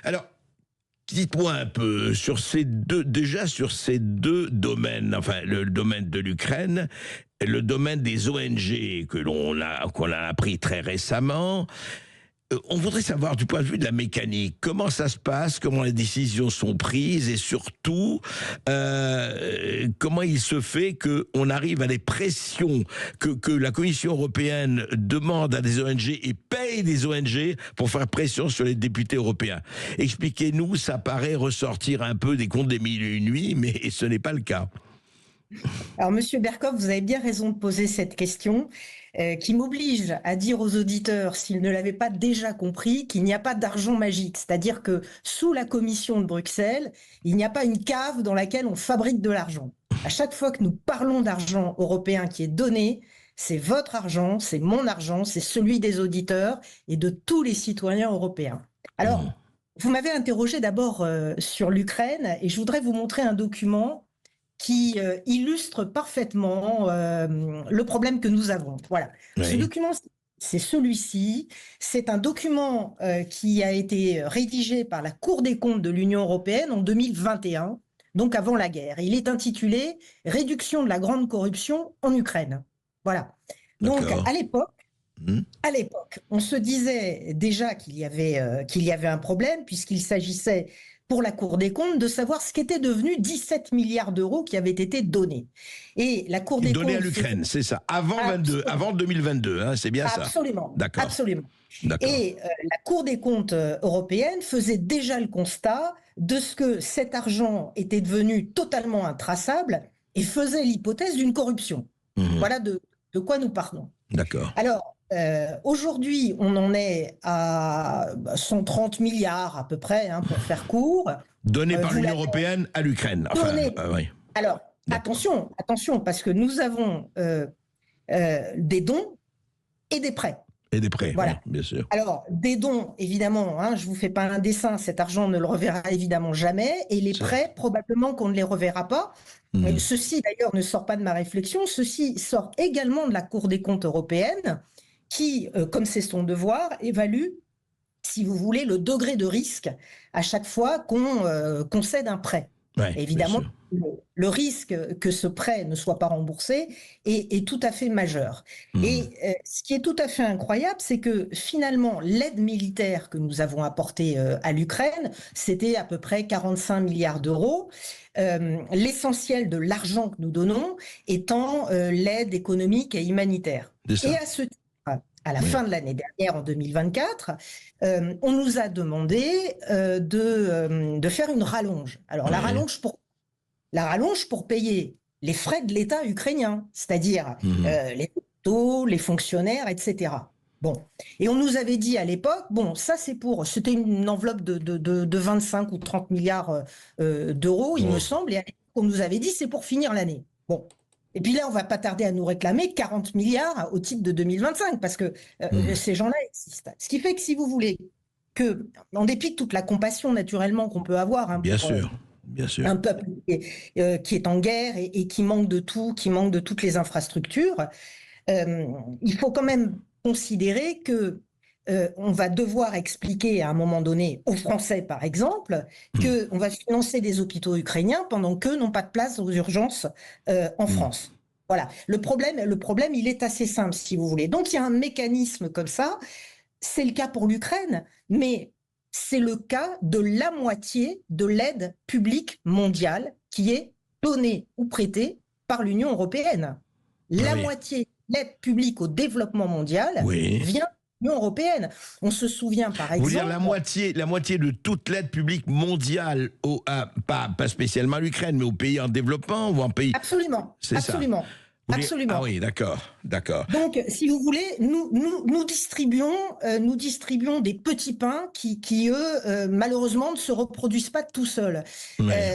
Alors, dites-moi un peu sur ces deux domaines, enfin le domaine de l'Ukraine, et le domaine des ONG qu'on a appris très récemment. On voudrait savoir du point de vue de la mécanique, comment ça se passe, comment les décisions sont prises et surtout comment il se fait qu'on arrive à des pressions que la Commission européenne demande à des ONG et paye des ONG pour faire pression sur les députés européens. Expliquez-nous, ça paraît ressortir un peu des contes des mille et une nuits, mais ce n'est pas le cas. Alors, Monsieur Berkoff, vous avez bien raison de poser cette question qui m'oblige à dire aux auditeurs, s'ils ne l'avaient pas déjà compris, qu'il n'y a pas d'argent magique. C'est-à-dire que sous la Commission de Bruxelles, il n'y a pas une cave dans laquelle on fabrique de l'argent. À chaque fois que nous parlons d'argent européen qui est donné, c'est votre argent, c'est mon argent, c'est celui des auditeurs et de tous les citoyens européens. Alors, vous m'avez interrogé d'abord sur l'Ukraine et je voudrais vous montrer un document qui illustre parfaitement le problème que nous avons. Voilà. Oui. Ce document, c'est celui-ci. C'est un document qui a été rédigé par la Cour des comptes de l'Union européenne en 2021, donc avant la guerre. Il est intitulé « Réduction de la grande corruption en Ukraine ». Voilà. Donc, à l'époque, on se disait déjà qu'il y avait un problème puisqu'il s'agissait pour la Cour des comptes de savoir ce qu'étaient devenus 17 milliards d'euros qui avaient été donnés. Et la Cour des comptes... Donnés à l'Ukraine, c'est ça. Avant 2022, hein, c'est bien ça. Absolument. D'accord. Absolument. Et la Cour des comptes européenne faisait déjà le constat de ce que cet argent était devenu totalement intraçable et faisait l'hypothèse d'une corruption. Voilà de quoi nous parlons. D'accord. Alors, aujourd'hui, on en est à 130 milliards à peu près, hein, pour faire court. Donnés par l'Union européenne à l'Ukraine. Enfin, oui. Alors, attention, parce que nous avons des dons et des prêts. Et des prêts, voilà. Oui, bien sûr. Alors, des dons, évidemment, hein, je ne vous fais pas un dessin, cet argent ne le reverra évidemment jamais. Et les prêts, probablement qu'on ne les reverra pas. Ceci, d'ailleurs, ne sort pas de ma réflexion. Ceci sort également de la Cour des comptes européenne qui, comme c'est son devoir, évalue, si vous voulez, le degré de risque à chaque fois qu'on concède un prêt. Ouais, évidemment, le risque que ce prêt ne soit pas remboursé est tout à fait majeur. Et ce qui est tout à fait incroyable, c'est que finalement, l'aide militaire que nous avons apportée à l'Ukraine, c'était à peu près 45 milliards d'euros. L'essentiel de l'argent que nous donnons étant l'aide économique et humanitaire. Et à ce titre, à la fin de l'année dernière, en 2024, on nous a demandé de faire une rallonge. Alors, la rallonge pour payer les frais de l'État ukrainien, c'est-à-dire les hôpitaux, les fonctionnaires, etc. Bon. Et on nous avait dit à l'époque, bon, ça c'était une enveloppe de 25 ou 30 milliards d'euros, il me semble, et à l'époque, on nous avait dit c'est pour finir l'année. Bon. Et puis là, on va pas tarder à nous réclamer 40 milliards au titre de 2025, parce que ces gens-là existent. Ce qui fait que si vous voulez que, en dépit de toute la compassion naturellement qu'on peut avoir, hein, bien sûr. Un peuple qui est en guerre et qui manque de tout, qui manque de toutes les infrastructures, il faut quand même considérer que on va devoir expliquer à un moment donné aux Français, par exemple, qu'on va financer des hôpitaux ukrainiens pendant qu'eux n'ont pas de place aux urgences en France. Voilà. Le problème, il est assez simple, si vous voulez. Donc, il y a un mécanisme comme ça. C'est le cas pour l'Ukraine, mais c'est le cas de la moitié de l'aide publique mondiale qui est donnée ou prêtée par l'Union européenne. La moitié de l'aide publique au développement mondial vient l'Union européenne. On se souvient par exemple... Vous voulez dire la moitié de toute l'aide publique mondiale, pas spécialement à l'Ukraine, mais aux pays en développement ou en pays... Absolument, absolument. Absolument. Ah oui, d'accord. Donc, si vous voulez, nous distribuons des petits pains qui eux, malheureusement, ne se reproduisent pas tout seuls.